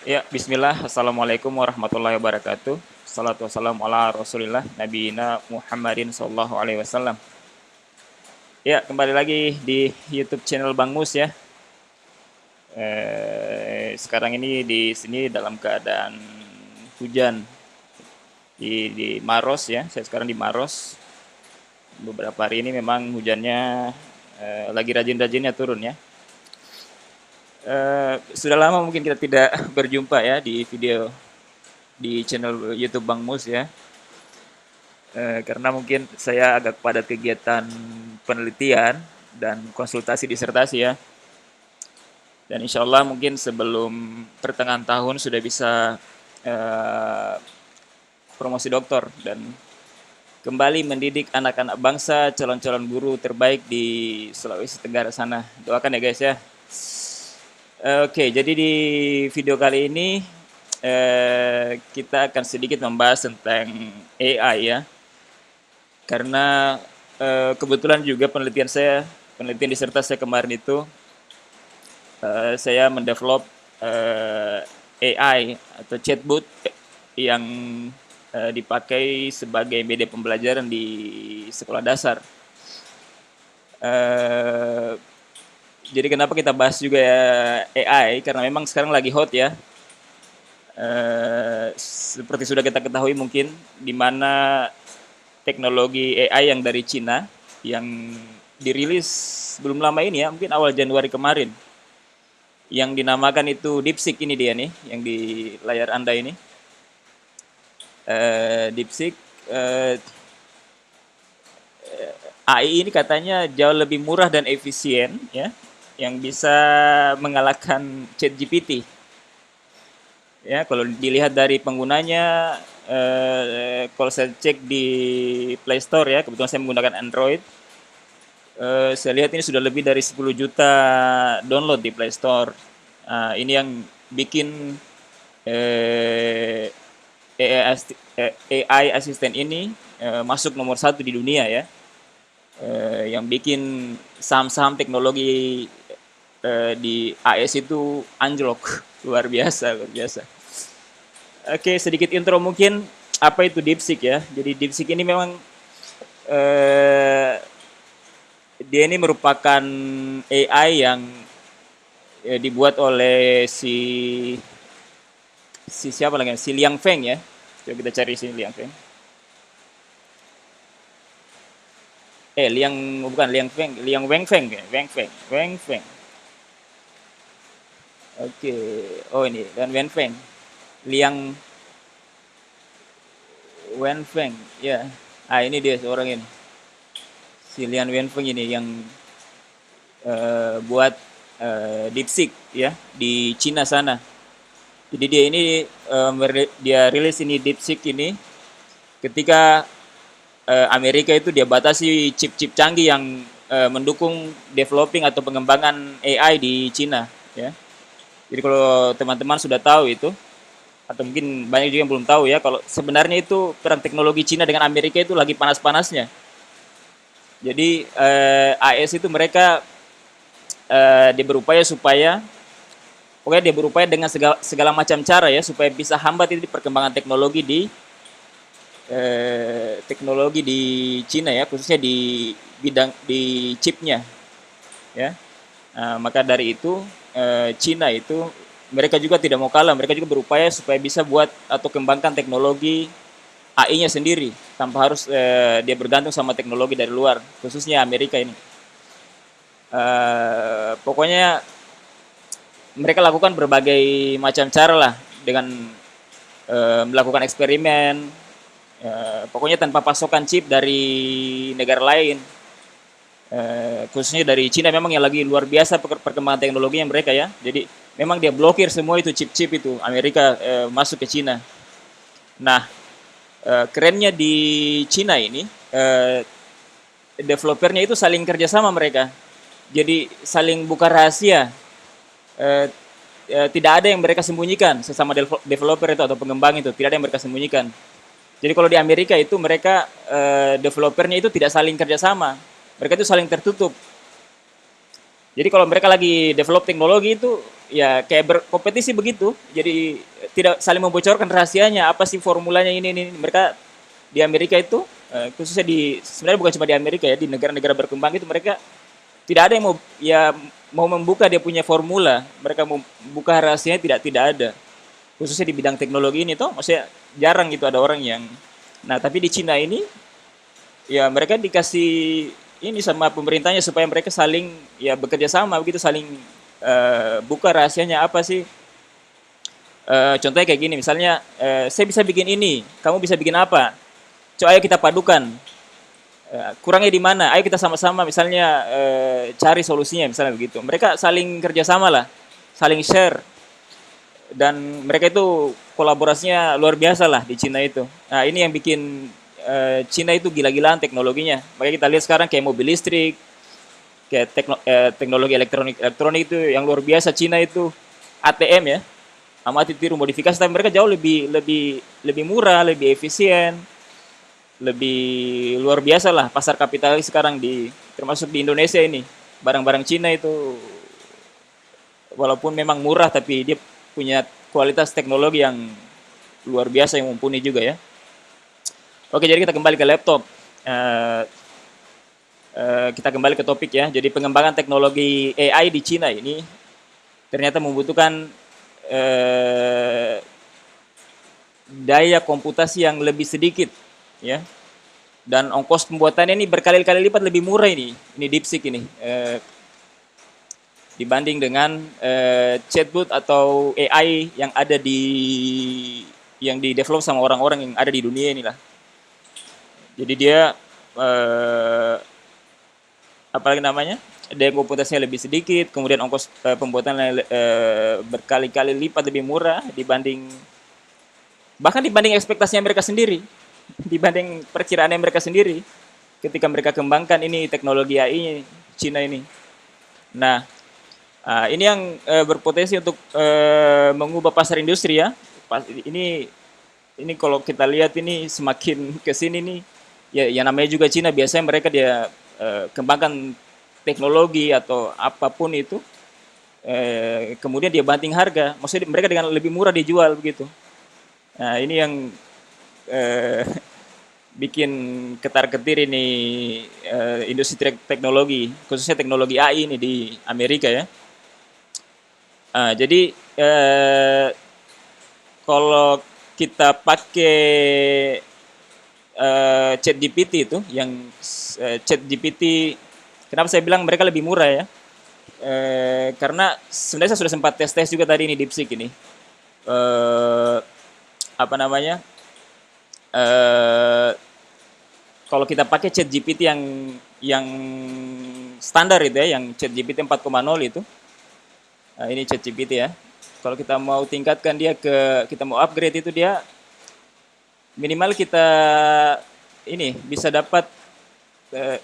Ya, bismillah. Assalamualaikum warahmatullahi wabarakatuh. Salatu wassalamu ala rasulillah nabiyina Muhammadin sallallahu alaihi wasallam. Ya, kembali lagi di YouTube channel Bang Mus ya. Sekarang ini di sini dalam keadaan hujan di Maros ya. Saya sekarang di Maros. Beberapa hari ini memang hujannya lagi rajin-rajinnya turun ya. Sudah lama mungkin kita tidak berjumpa ya di video di channel YouTube Bang Mus ya. Karena mungkin saya agak padat kegiatan penelitian dan konsultasi disertasi ya. Dan insya Allah mungkin sebelum pertengahan tahun sudah bisa eh, promosi doktor dan kembali mendidik anak-anak bangsa calon-calon guru terbaik di Sulawesi Tenggara sana. Doakan ya guys ya. Oke, jadi di video kali ini kita akan sedikit membahas tentang AI ya. Karena kebetulan juga penelitian disertasi saya kemarin itu saya mendevelop AI atau chatbot yang dipakai sebagai media pembelajaran di sekolah dasar. Eh, jadi kenapa kita bahas juga ya AI? Karena memang sekarang lagi hot ya. Seperti sudah kita ketahui mungkin di mana teknologi AI yang dari Cina yang dirilis belum lama ini ya, mungkin awal Januari kemarin. Yang dinamakan itu DeepSeek ini dia nih, yang di layar Anda ini. DeepSeek AI ini katanya jauh lebih murah dan efisien ya, yang bisa mengalahkan ChatGPT. Ya, kalau dilihat dari penggunanya, kalau saya cek di Play Store ya, kebetulan saya menggunakan Android, saya lihat ini sudah lebih dari 10 juta download di Play Store. Ini yang bikin AI asisten ini masuk nomor satu di dunia ya. Yang bikin saham-saham teknologi di AS itu anjlok. Luar biasa, luar biasa. Oke, sedikit intro mungkin apa itu DeepSeek ya. Jadi DeepSeek ini memang eh, dia ini merupakan AI yang dibuat oleh si siapa lagi? Si Liang Feng ya. Coba kita cari sini Liang Feng. Liang bukan Liang Feng, Liang Weng Feng, Weng Feng, Weng Feng. Oke, oh ini dan Wen Feng, Liang Wen Feng, ya. Ini dia seorang ini, si Liang Wen Feng ini yang buat DeepSeek ya di Cina sana. Jadi dia ini dia rilis ini DeepSeek ini ketika Amerika itu dia batasi chip-chip canggih yang mendukung developing atau pengembangan AI di Cina ya. Jadi kalau teman-teman sudah tahu itu atau mungkin banyak juga yang belum tahu ya kalau sebenarnya itu perang teknologi Cina dengan Amerika itu lagi panas-panasnya. Jadi AS itu mereka dia berupaya supaya pokoknya dia berupaya dengan segala macam cara ya supaya bisa hambat itu perkembangan teknologi di Cina ya khususnya di bidang di chipnya ya. Maka dari itu Cina itu mereka juga tidak mau kalah, mereka juga berupaya supaya bisa buat atau kembangkan teknologi AI-nya sendiri tanpa harus dia bergantung sama teknologi dari luar, khususnya Amerika ini. Pokoknya mereka lakukan berbagai macam cara lah dengan melakukan eksperimen, pokoknya tanpa pasokan chip dari negara lain. Khususnya dari Cina memang yang lagi luar biasa perkembangan teknologinya mereka ya. Jadi memang dia blokir semua itu chip-chip itu Amerika masuk ke Cina. Nah, kerennya di Cina ini developernya itu saling kerjasama mereka. Jadi saling buka rahasia. Eh, Tidak ada yang mereka sembunyikan sesama developer itu atau pengembang itu tidak ada yang mereka sembunyikan. Jadi kalau di Amerika itu mereka developernya itu tidak saling kerjasama, mereka itu saling tertutup. Jadi kalau mereka lagi develop teknologi itu ya kayak berkompetisi begitu. Jadi tidak saling membocorkan rahasianya apa sih formulanya ini. Mereka di Amerika itu khususnya sebenarnya bukan cuma di Amerika ya, di negara-negara berkembang itu mereka tidak ada yang mau membuka dia punya formula. Mereka mau buka rahasianya tidak ada. Khususnya di bidang teknologi ini toh, maksudnya jarang gitu ada orang yang. Nah, tapi di Cina ini ya mereka dikasih ini sama pemerintahnya supaya mereka saling ya bekerja sama begitu, saling buka rahasianya apa sih. Contohnya kayak gini, misalnya saya bisa bikin ini, kamu bisa bikin apa? Coba ayo kita padukan. Kurangnya di mana? Ayo kita sama-sama misalnya cari solusinya misalnya begitu. Mereka saling kerjasama lah, saling share, dan mereka itu kolaborasinya luar biasa lah di Cina itu. Nah ini yang bikin Cina itu gila-gilaan teknologinya. Makanya kita lihat sekarang kayak mobil listrik, kayak teknologi elektronik itu yang luar biasa. Cina itu ATM ya, amati tiru modifikasi, tapi mereka jauh lebih murah, lebih efisien, lebih luar biasa lah pasar kapitalis sekarang termasuk di Indonesia ini. Barang-barang Cina itu walaupun memang murah tapi dia punya kualitas teknologi yang luar biasa yang mumpuni juga ya. Oke, jadi kita kembali ke laptop. Kita kembali ke topik ya. Jadi pengembangan teknologi AI di Cina ini ternyata membutuhkan daya komputasi yang lebih sedikit ya. Dan ongkos pembuatannya ini berkali-kali lipat lebih murah ini DeepSeek ini. Dibanding dengan chatbot atau AI yang di develop sama orang-orang yang ada di dunia inilah. Jadi dia apalagi namanya, daya komputasinya lebih sedikit, kemudian ongkos pembuatannya berkali-kali lipat lebih murah bahkan dibanding ekspektasinya mereka sendiri, dibanding perkiraannya mereka sendiri ketika mereka kembangkan ini teknologi AI Cina ini. Nah, ini yang berpotensi untuk mengubah pasar industri ya. Ini kalau kita lihat ini semakin ke sini nih, ya yang namanya juga Cina, biasanya mereka dia kembangkan teknologi atau apapun itu, kemudian dia banting harga, maksudnya mereka dengan lebih murah dijual begitu. Nah ini yang bikin ketar-ketir ini industri teknologi, khususnya teknologi AI ini di Amerika ya. Jadi kalau kita pakai ChatGPT itu, yang ChatGPT, kenapa saya bilang mereka lebih murah ya? Karena sebenarnya saya sudah sempat tes juga tadi ini DeepSeek ini. Apa namanya? Kalau kita pakai ChatGPT yang standar itu ya, yang ChatGPT 4.0 itu. Nah, ini ChatGPT ya. Kalau kita mau tingkatkan dia kita mau upgrade itu, dia minimal kita ini bisa dapat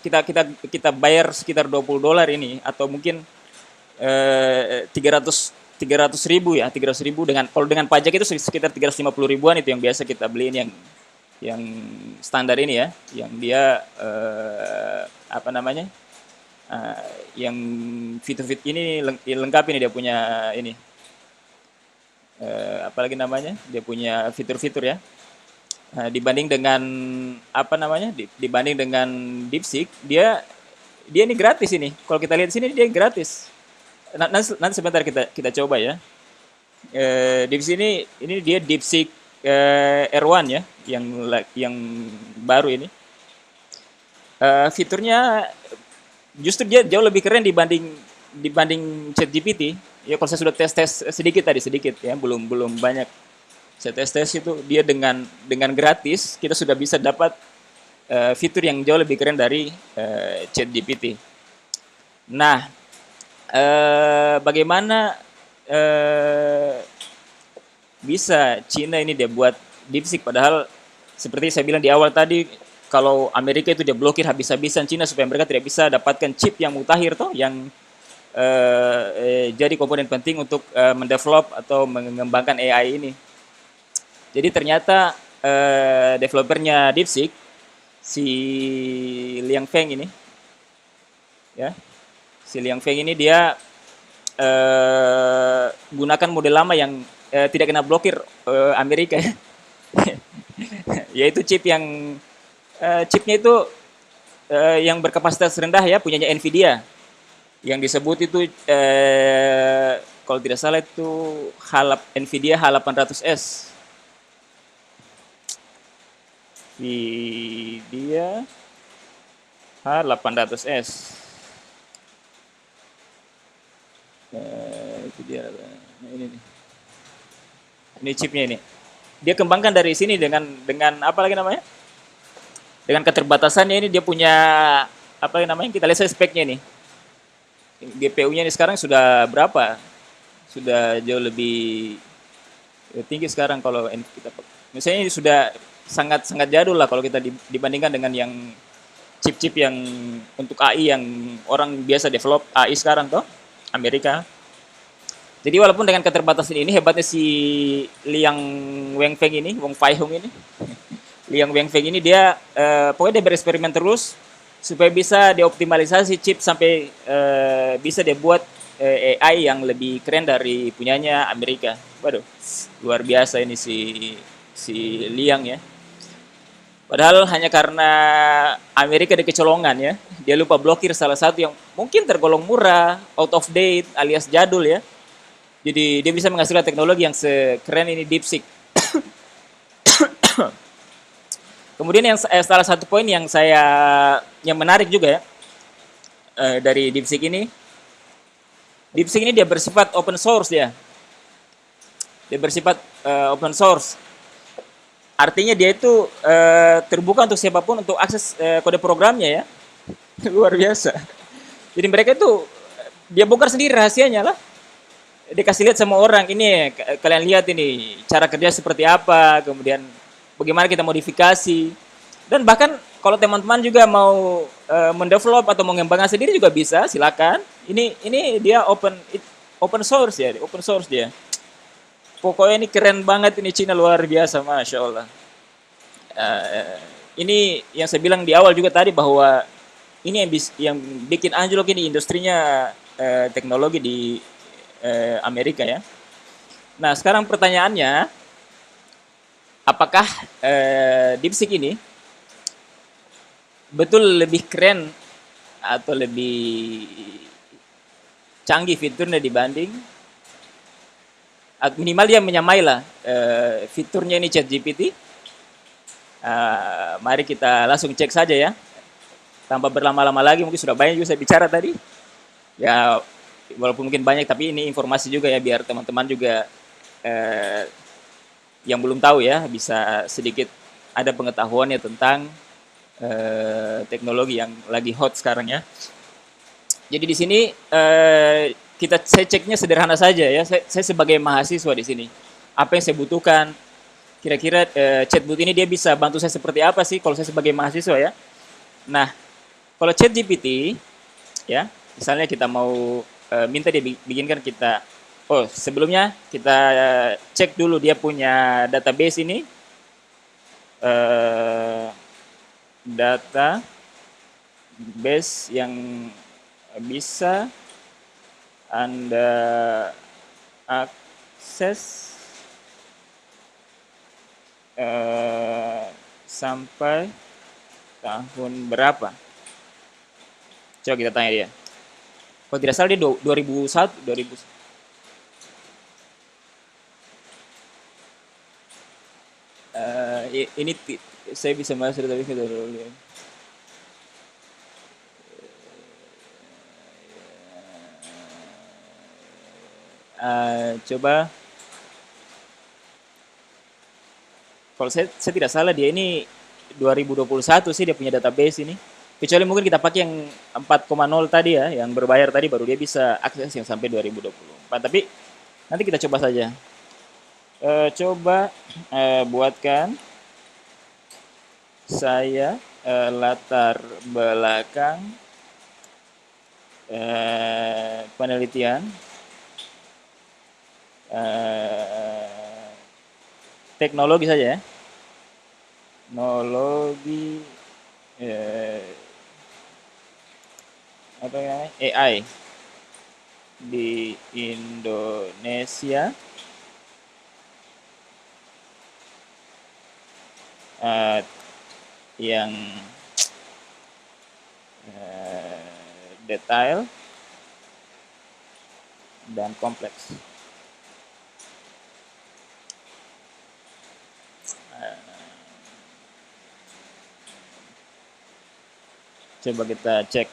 kita bayar sekitar $20 ini, atau mungkin 300 ribu ya, 300 ribu kalau dengan pajak itu sekitar 350 ribuan itu yang biasa kita beliin yang standar ini ya, yang dia apa namanya, yang fitur-fitur ini lengkap ini, dia punya ini apalagi namanya, dia punya fitur-fitur ya. Dibanding dengan apa namanya, dibanding dengan DeepSeek, dia ini gratis ini. Kalau kita lihat di sini dia gratis. Nanti sebentar kita coba ya. DeepSeek ini dia DeepSeek R1 ya, yang baru ini. Fiturnya justru dia jauh lebih keren dibanding ChatGPT. Ya kalau saya sudah tes sedikit ya, belum banyak. Saya tes itu, dia dengan gratis kita sudah bisa dapat fitur yang jauh lebih keren dari ChatGPT. Nah, bagaimana bisa Cina ini dia buat DeepSeek, padahal seperti saya bilang di awal tadi, kalau Amerika itu dia blokir habis-habisan Cina supaya mereka tidak bisa dapatkan chip yang mutakhir toh, yang jadi komponen penting untuk mendevelop atau mengembangkan AI ini. Jadi ternyata developernya DeepSeek, si Liang Feng ini, ya, si Liang Feng ini dia gunakan model lama yang tidak kena blokir Amerika ya. Yaitu chipnya itu yang berkapasitas rendah ya, punyanya Nvidia. Yang disebut itu kalau tidak salah itu Nvidia H800S. Nvidia H800S. Itu dia. Ini nih. Ini chipnya ini. Dia kembangkan dari sini dengan apa lagi namanya? Dengan keterbatasannya ini dia punya apa lagi namanya? Kita lihat speknya ini. GPU-nya ini sekarang sudah berapa? Sudah jauh lebih tinggi sekarang kalau kita misalnya ini sudah sangat sangat jadul lah kalau kita dibandingkan dengan yang chip-chip yang untuk AI yang orang biasa develop AI sekarang toh Amerika. Jadi walaupun dengan keterbatasan ini hebatnya si Liang Wenfeng ini, Wong Fai Hung ini, Liang Wenfeng ini dia pokoknya dia bereksperimen terus supaya bisa dioptimalisasi chip sampai bisa dia buat AI yang lebih keren dari punyanya Amerika. Waduh, luar biasa ini si Liang ya. Padahal hanya karena Amerika ada kecolongan ya, dia lupa blokir salah satu yang mungkin tergolong murah, out of date alias jadul ya. Jadi dia bisa menghasilkan teknologi yang sekeren ini DeepSeek. Kemudian yang salah satu poin yang menarik juga ya dari DeepSeek ini dia bersifat open source dia. Dia bersifat open source. Artinya dia itu terbuka untuk siapapun untuk akses kode programnya ya. Luar biasa. Jadi mereka itu dia bongkar sendiri rahasianya lah. Dia kasih lihat sama orang, ini kalian lihat ini cara kerja seperti apa, kemudian bagaimana kita modifikasi. Dan bahkan kalau teman-teman juga mau mendevelop atau mengembangkan sendiri juga bisa, silakan. Ini dia open source ya, open source dia. Pokoknya ini keren banget ini Cina luar biasa, masya Allah. Ini yang saya bilang di awal juga tadi bahwa ini yang bikin anjlok ini industrinya teknologi di Amerika ya. Nah sekarang pertanyaannya, apakah DeepSeek ini betul lebih keren atau lebih canggih fiturnya dibanding minimal dia menyamai lah fiturnya ini ChatGPT. Mari kita langsung cek saja ya, tanpa berlama-lama lagi. Mungkin sudah banyak juga saya bicara tadi ya, walaupun mungkin banyak tapi ini informasi juga ya biar teman-teman juga yang belum tahu ya bisa sedikit ada pengetahuannya tentang teknologi yang lagi hot sekarang ya. Jadi di sini saya ceknya sederhana saja ya. Saya sebagai mahasiswa di sini, apa yang saya butuhkan, kira-kira chatbot ini dia bisa bantu saya seperti apa sih kalau saya sebagai mahasiswa ya. Nah, kalau ChatGPT ya, misalnya kita mau minta dia bikinkan kita, sebelumnya kita cek dulu dia punya database ini, database yang bisa Anda akses sampai tahun berapa? Coba kita tanya dia. Kalau tidak salah dia 2001, 2000. Ini saya bisa masuk tapi kita dulu. Coba kalau saya tidak salah dia ini 2021 sih dia punya database ini. Kecuali mungkin kita pakai yang 4,0 tadi ya, yang berbayar tadi baru dia bisa akses yang sampai 2024. Tapi nanti kita coba saja. Coba buatkan saya latar belakang penelitian teknologi saja ya. Teknologi apa namanya? AI. di Indonesia eh, yang detail dan kompleks. Coba kita cek.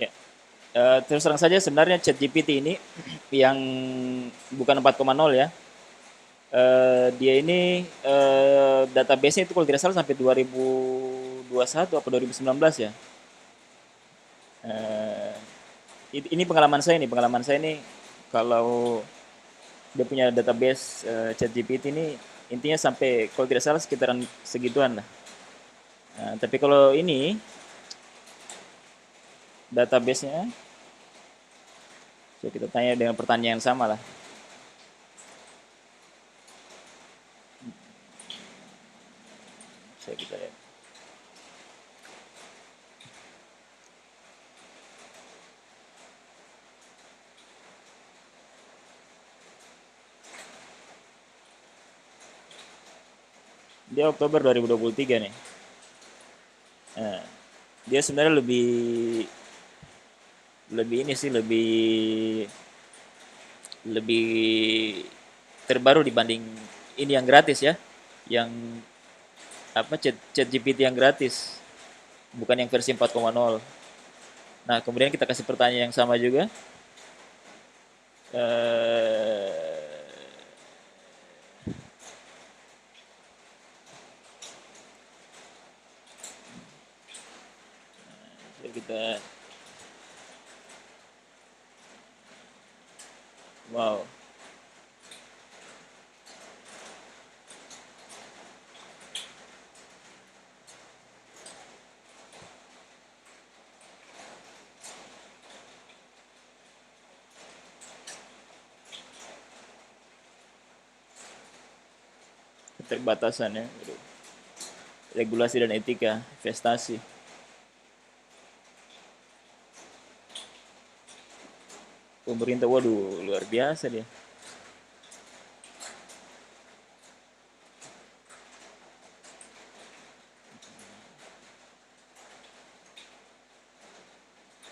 Ya. Terus terang saja sebenarnya ChatGPT ini yang bukan 4,0 ya. Dia ini database-nya itu kalau tidak salah sampai 2021 atau 2019 ya. Eh, ini pengalaman saya ini kalau dia punya database ChatGPT ini intinya sampai kalau tidak salah sekitaran segituan lah. Tapi kalau ini database-nya, so kita tanya dengan pertanyaan yang sama lah. Saya kita lihat. Dia Oktober 2023 nih. Nah, dia sebenarnya lebih lebih ini sih lebih lebih terbaru dibanding ini yang gratis ya. Yang apa chat GPT yang gratis, bukan yang versi 4,0. Nah, kemudian kita kasih pertanyaan yang sama juga. Eh, kita wow. Keterbatasan ya. Regulasi dan etika investasi. Pemerintah waduh luar biasa dia.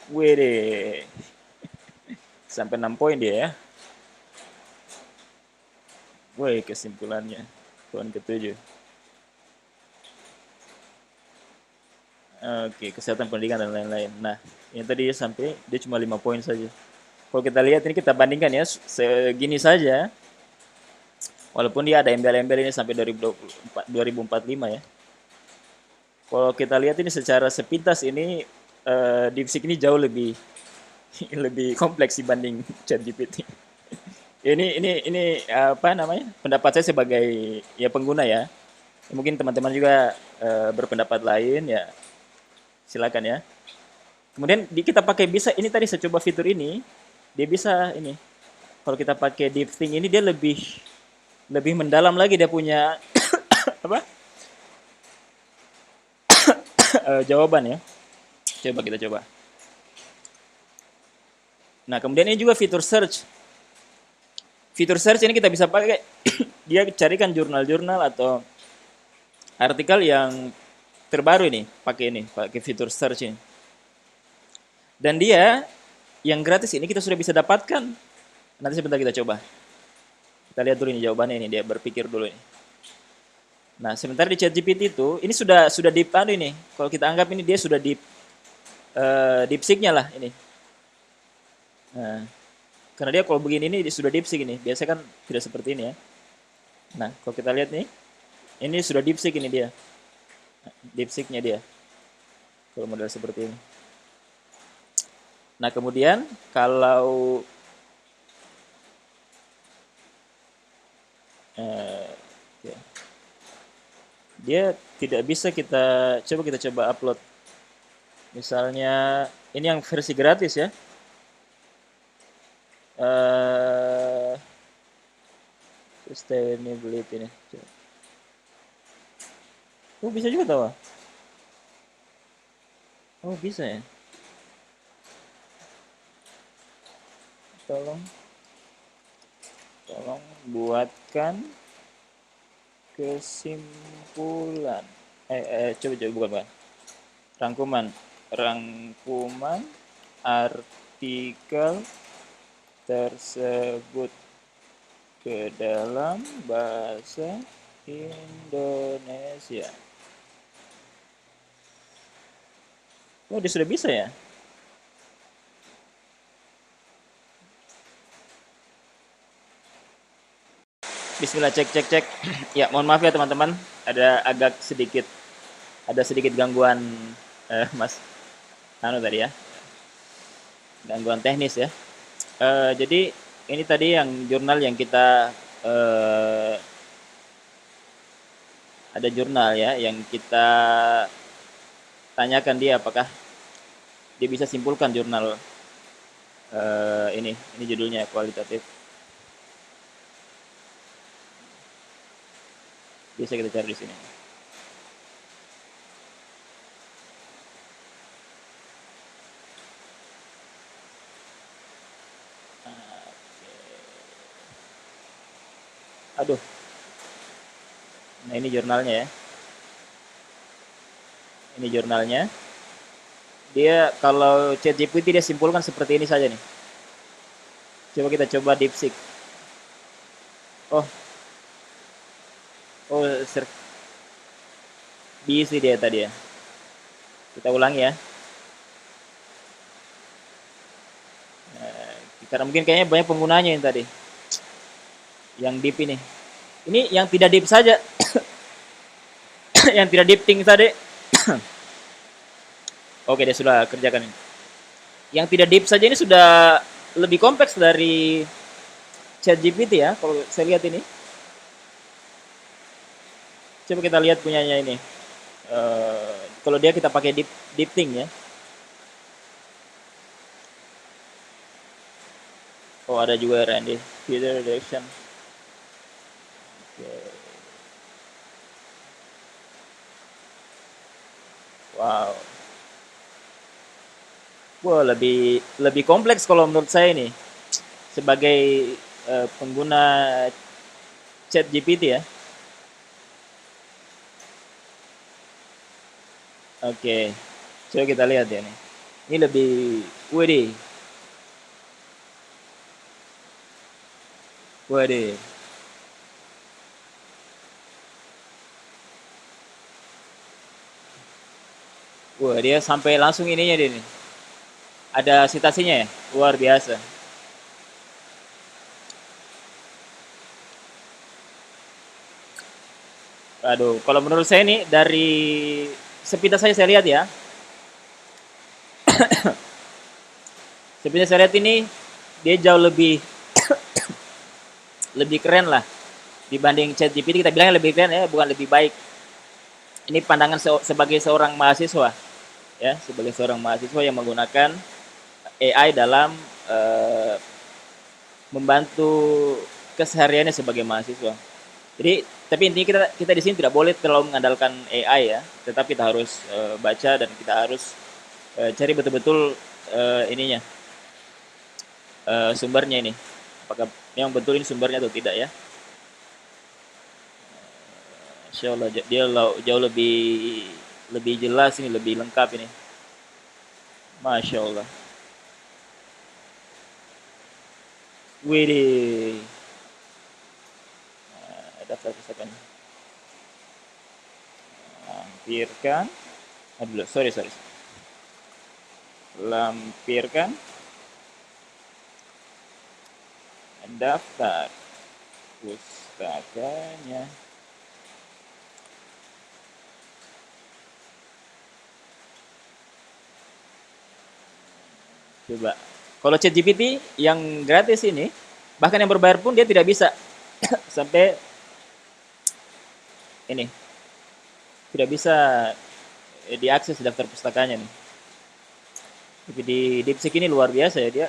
Wede sampai 6 poin dia ya. Woi kesimpulannya poin ketujuh. Oke, kesehatan pendidikan dan lain-lain. Nah, yang tadi sampai dia cuma 5 poin saja. Kalau kita lihat ini kita bandingkan ya segini saja. Walaupun dia ada embel-embel ini sampai 2024, 2045 ya. Kalau kita lihat ini secara sepintas ini DeepSeek ini jauh lebih lebih kompleks dibanding ChatGPT. Ini apa namanya? Pendapat saya sebagai ya pengguna ya. Mungkin teman-teman juga berpendapat lain ya. Silakan ya. Kemudian kita pakai bisa ini tadi saya coba fitur ini, dia bisa ini. Kalau kita pakai DeepThink ini dia lebih lebih mendalam lagi dia punya apa? Jawaban ya. Coba kita coba. Nah, kemudian ini juga fitur search. Fitur search ini kita bisa pakai dia carikan jurnal-jurnal atau artikel yang terbaru ini, pakai fitur search ini. Dan dia yang gratis ini kita sudah bisa dapatkan. Nanti sebentar kita coba. Kita lihat dulu ini jawabannya ini, dia berpikir dulu ini. Nah, sementara di ChatGPT itu ini sudah deep ini. Kalau kita anggap ini dia sudah deepseek-nya lah ini. Nah, karena dia kalau begini ini dia sudah deepseek ini. Biasanya kan tidak seperti ini ya. Nah, kalau kita lihat nih, Ini sudah DeepSeek ini dia. DeepSeek-nya dia. Kalau model seperti ini. Nah, kemudian kalau eh, ya, dia tidak bisa kita coba upload. Misalnya ini yang versi gratis ya. Eh sustainability ini. Oh, bisa juga tahu. Oh, bisa ya. Tolong tolong buatkan kesimpulan. Coba coba bukan. Rangkuman rangkuman artikel tersebut ke dalam bahasa Indonesia. Oh, dia sudah bisa ya? Bismillah, cek cek cek. Ya, mohon maaf ya teman-teman, ada sedikit gangguan Mas tadi ya, gangguan teknis ya. Jadi ini tadi yang jurnal yang kita eh, ada jurnal ya yang kita tanyakan dia apakah dia bisa simpulkan jurnal ini judulnya kualitatif. Bisa kita cari di sini. Aduh, nah ini jurnalnya ya. Ini jurnalnya. Dia kalau ChatGPT dia simpulkan seperti ini saja nih. Coba kita coba DeepSeek. Oh, oh, diisi dia tadi ya. Kita ulangi ya. Karena mungkin kayaknya banyak penggunanya yang tadi. Yang deep ini. Ini yang tidak deep saja. Yang tidak deep think tadi. Oke, dia sudah kerjakan ini. Yang tidak deep saja ini sudah lebih kompleks dari ChatGPT ya. Kalau saya lihat ini. Coba kita lihat punyanya ini. Kalau dia kita pakai deep think ya. Oh, ada juga Randy. Future direction. Okay. Wow. Wah, lebih lebih kompleks kalau menurut saya ini sebagai pengguna Chat GPT ya. Oke, coba kita lihat ya nih. Ini lebih, waduh, waduh. Wah, dia sampai langsung ininya dia nih. Ada citasinya ya, luar biasa. Aduh, kalau menurut saya nih dari sepintas saya lihat ya, sepintas saya lihat ini dia jauh lebih keren lah dibanding ChatGPT. Kita bilangnya lebih keren ya, bukan lebih baik. Ini pandangan sebagai seorang mahasiswa ya, sebagai seorang mahasiswa yang menggunakan AI dalam eh, membantu kesehariannya sebagai mahasiswa. Jadi tapi intinya kita di sini tidak boleh terlalu mengandalkan AI ya, tetapi kita harus baca dan kita harus cari betul-betul ininya sumbernya ini. Apakah memang betul ini sumbernya atau tidak ya? Insya Allah dia jauh lebih jelas ini, lebih lengkap ini. Masya Allah. Widih. Daftar kesakan. Lampirkan. Aduh, sorry. Lampirkan daftar pustakanya. Coba. Kalau ChatGPT yang gratis ini, bahkan yang berbayar pun dia tidak bisa sampai ini, tidak bisa diakses daftar pustakanya nih. Tapi di DeepSeek ini luar biasa ya, dia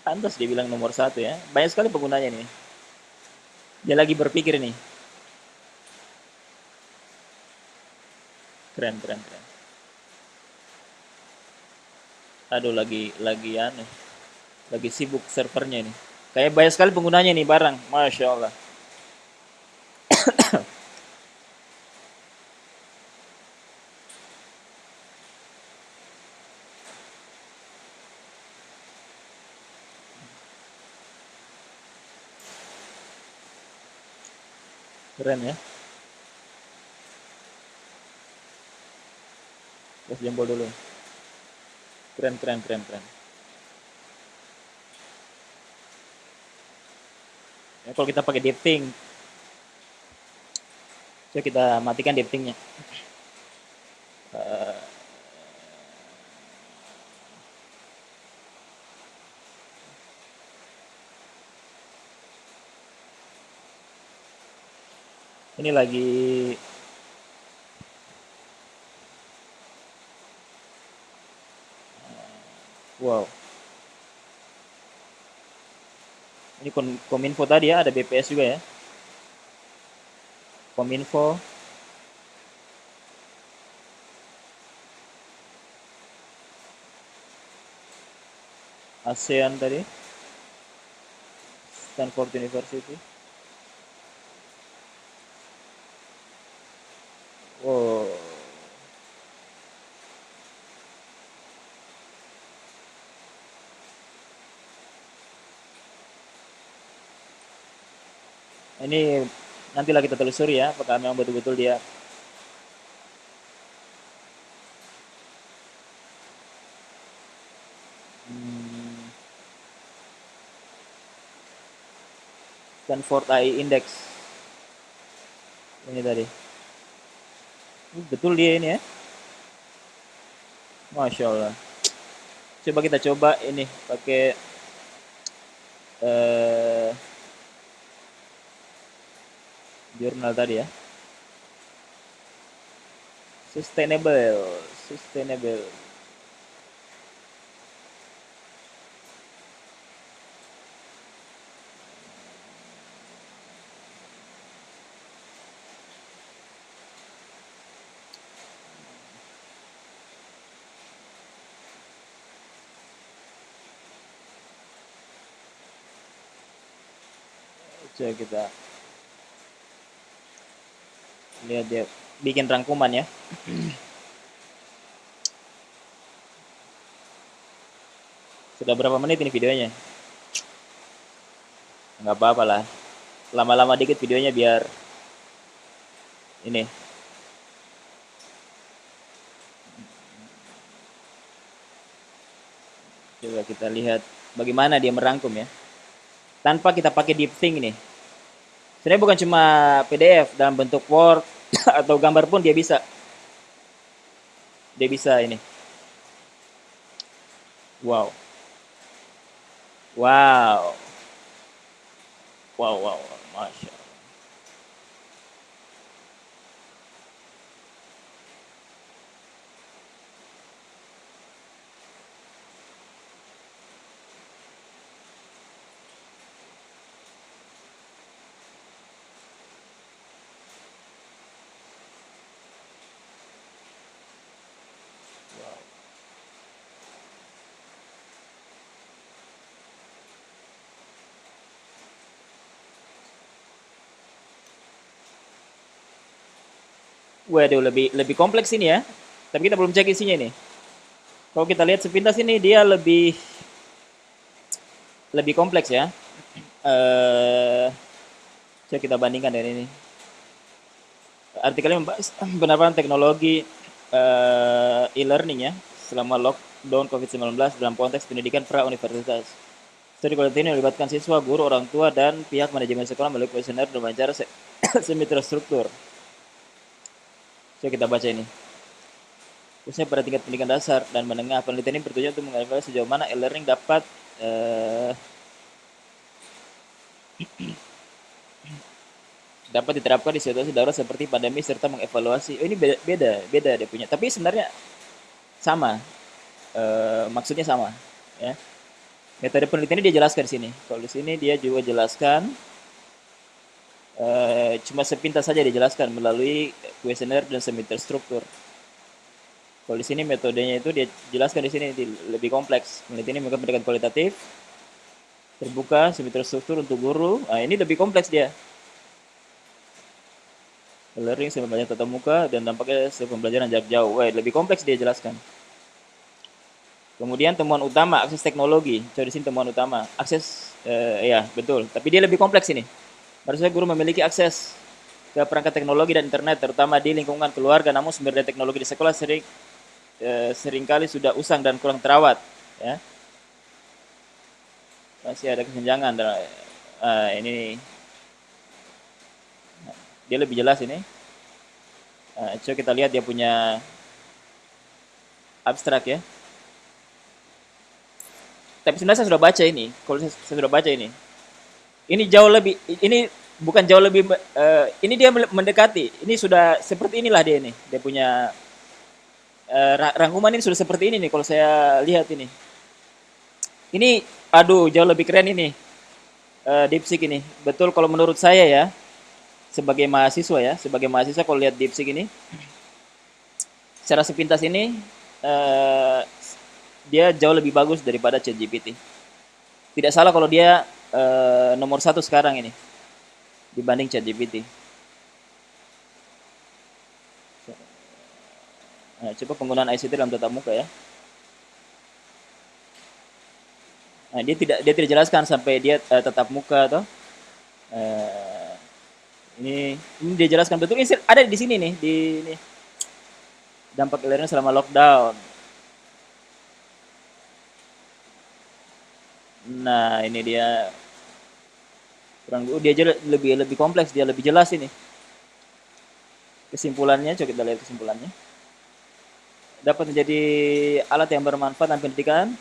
pantas dibilang nomor satu ya. Banyak sekali penggunanya nih. Dia lagi berpikir nih. Keren, keren, keren. Aduh, lagi aneh. Lagi sibuk servernya ini. Kayak banyak sekali penggunanya nih barang. Masya Allah. Keren ya. Terus jempol dulu. Keren, keren, keren, keren. Ya, kalau kita pakai Deepthink, coba kita matikan Deepthinknya. Uh, ini lagi wow. Ini Kominfo tadi ya, ada BPS juga ya. Kominfo. ASEAN tadi. Stanford University. Oh. Ini nantilah kita telusuri ya, apakah memang betul-betul dia hmm, Stanford AI Index. Ini tadi. Betul dia ini ya. Masya Allah. Coba kita coba ini pakai jurnal tadi ya. Sustainable. Coba kita lihat dia bikin rangkuman ya. Sudah berapa menit ini videonya? Nggak apa-apa lah. Lama-lama dikit videonya biar ini. Coba kita lihat bagaimana dia merangkum ya. Tanpa kita pakai Deepthink ini. Sebenarnya bukan cuma PDF, dalam bentuk Word atau gambar pun dia bisa. Dia bisa ini. Wow. Wow. Wow, wow, wow. Masya Allah. Waduh, lebih kompleks ini ya. Tapi kita belum cek isinya nih. Kalau kita lihat sepintas ini dia lebih kompleks ya. Coba kita bandingkan dengan ini. Artikelnya membahas penerapan teknologi e-learning ya selama lockdown COVID-19 dalam konteks pendidikan pra-universitas. Studi kualitas ini melibatkan siswa, guru, orang tua, dan pihak manajemen sekolah melalui kuesioner dan wawancara semi terstruktur. Coba kita baca ini. khususnya pada tingkat pendidikan dasar dan menengah. Penelitian ini bertujuan untuk mengevaluasi sejauh mana e-learning dapat dapat diterapkan di situasi darurat seperti pandemi serta mengevaluasi. Oh, ini beda, beda, beda dia punya. Tapi sebenarnya sama, maksudnya sama, ya. Metode penelitiannya dia jelaskan di sini. Kalau di sini dia juga jelaskan, cuma sepintas saja dijelaskan melalui kuesioner dan semi terstruktur. Kalau di sini metodenya itu dia jelaskan di sini lebih kompleks. Penelitian ini menggunakan pendekatan kualitatif, terbuka, semi terstruktur untuk guru. Nah, ini lebih kompleks dia. Learning sama pembelajaran tatap muka dan dampaknya pembelajaran jarak jauh. Wah, lebih kompleks dia jelaskan. Kemudian temuan utama akses teknologi. Coba di sini temuan utama akses, ya betul. Tapi dia lebih kompleks ini. Harusnya guru memiliki akses ke perangkat teknologi dan internet, terutama di lingkungan keluarga. Namun sumber daya teknologi di sekolah seringkali sudah usang dan kurang terawat. Ya, masih ada kesenjangan. Ini dia lebih jelas ini. Coba kita lihat dia punya abstrak ya. Tapi sebenarnya saya sudah baca ini. Kalau saya sudah baca ini jauh lebih, ini bukan jauh lebih, ini dia mendekati. Ini sudah seperti inilah dia ini. Dia punya rangkuman ini sudah seperti ini nih kalau saya lihat ini. Ini aduh jauh lebih keren ini. DeepSeek ini. Betul kalau menurut saya ya, sebagai mahasiswa kalau lihat DeepSeek ini secara sepintas ini dia jauh lebih bagus daripada ChatGPT. Tidak salah kalau dia nomor satu sekarang ini dibanding ChatGPT. Nah, coba penggunaan ICT dalam tatap muka ya. Nah, dia tidak jelaskan sampai dia tatap muka atau ini dia jelaskan betul. Ini ada di sini nih di ini, dampak e-learning selama lockdown. Nah, ini dia dia lebih kompleks, dia lebih jelas ini. Kesimpulannya, coba kita lihat kesimpulannya. Dapat menjadi alat yang bermanfaat dalam pendidikan.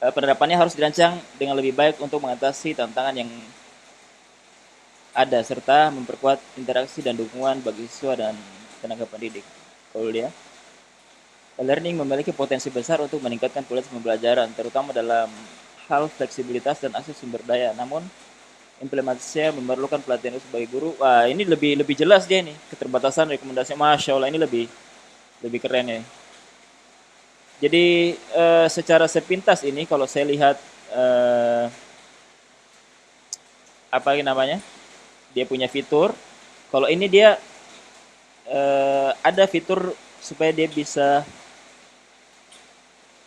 Penerapannya harus dirancang dengan lebih baik untuk mengatasi tantangan yang ada serta memperkuat interaksi dan dukungan bagi siswa dan tenaga pendidik. Kalau dia learning memiliki potensi besar untuk meningkatkan kualitas pembelajaran, terutama dalam hal fleksibilitas dan akses sumber daya. Namun, implementasinya memerlukan pelatihan sebagai guru. Wah, ini lebih jelas dia nih. Keterbatasan rekomendasinya, masya Allah ini lebih keren ya. Jadi secara sepintas ini kalau saya lihat apa namanya, dia punya fitur. Kalau ini dia ada fitur supaya dia bisa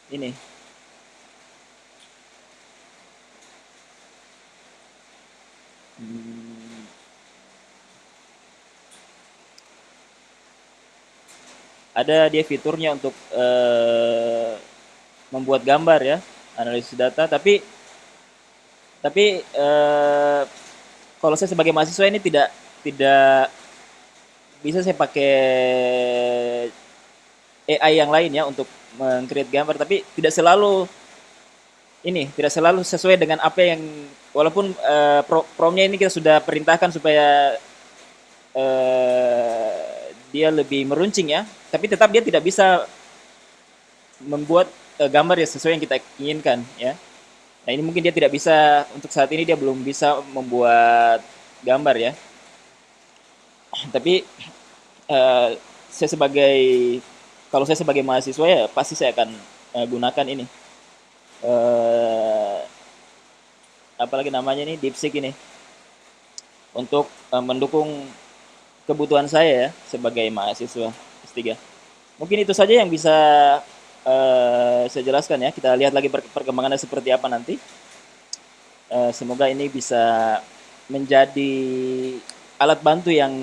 ini. Ada dia fiturnya untuk membuat gambar ya, analisis data. Tapi kalau saya sebagai mahasiswa ini tidak bisa saya pakai AI yang lain ya untuk meng-create gambar. Tapi tidak selalu sesuai dengan apa yang, walaupun promnya ini kita sudah perintahkan supaya dia lebih meruncing ya, tapi tetap dia tidak bisa membuat gambar yang sesuai yang kita inginkan ya. Nah, ini mungkin dia tidak bisa, untuk saat ini dia belum bisa membuat gambar ya. Tapi eh, saya sebagai kalau saya sebagai mahasiswa ya pasti saya akan gunakan ini. Eh, Apalagi namanya ini DeepSeek ini untuk mendukung kebutuhan saya ya sebagai mahasiswa S3. Mungkin itu saja yang bisa saya jelaskan ya. Kita lihat lagi perkembangannya seperti apa nanti. Semoga ini bisa menjadi alat bantu yang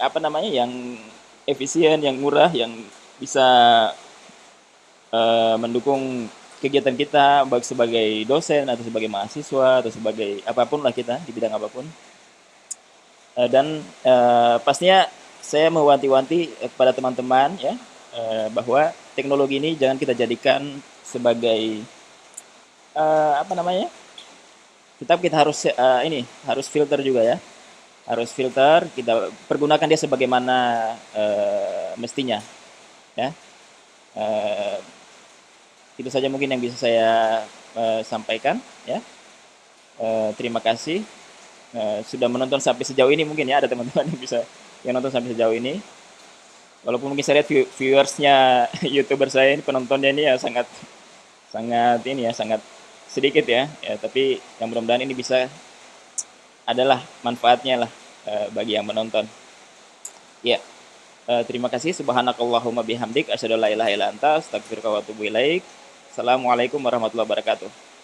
apa namanya, yang efisien, yang murah, yang bisa mendukung kegiatan kita baik sebagai dosen atau sebagai mahasiswa atau sebagai apapun lah kita di bidang apapun. Dan pastinya saya mewanti-wanti kepada teman-teman ya, bahwa teknologi ini jangan kita jadikan sebagai apa namanya? Tetap kita harus ini harus filter juga ya. Harus filter, kita pergunakan dia sebagaimana mestinya ya. Eh, itu saja mungkin yang bisa saya sampaikan ya. Terima kasih sudah menonton sampai sejauh ini, mungkin ya ada teman-teman yang bisa yang nonton sampai sejauh ini. Walaupun mungkin saya lihat viewersnya youtuber saya ini, penontonnya ini ya sangat sangat ini ya sangat sedikit ya, tapi yang mudah-mudahan ini bisa adalah manfaatnya lah bagi yang menonton. Ya, terima kasih. Subhanakallahumma bihamdik asyhadu an la ilaha illa anta astaghfiruka wa atubu ilaik. Assalamualaikum warahmatullahi wabarakatuh.